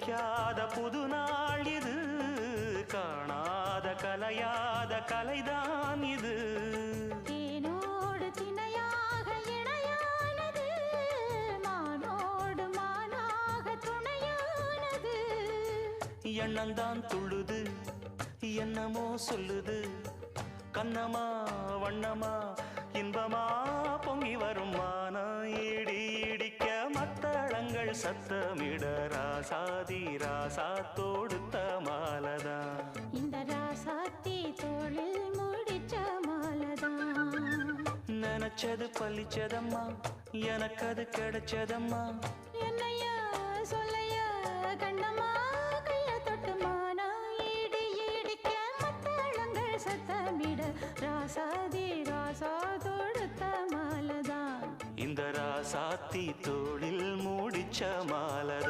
நினைக்காத புது நாள் இது, காணாத கலையாத கலைதான் இது. தேனோடு திணையாக இணையானது, மானோடு மானாக துணையானது. எண்ணந்தான் துள்ளுது என்னமோ சொல்லுது, கண்ணமா வண்ணமா இன்பமா பொங்கி வரும் மானா இடி இடிக்க மத்தளங்கள் சத்தமிட ராசாதி ராசா தொடுத்த மாலதான். இந்த ராசாத்தி தோளில் முடிச்ச மாலதான். நினைச்சது பழிச்சதம்மா, எனக்கு அது கிடைச்சதம்மா. என்னையா சொல்லையா கண்ணம்மா, கைய தொட்டு மானா இடி இடிக்க மத்தளங்கள் சத்தமிட ராசாதி ராசா தொடுத்த மாலதான். இந்த ராசாத்தி தோளில் மூடிச்ச மாலதான்.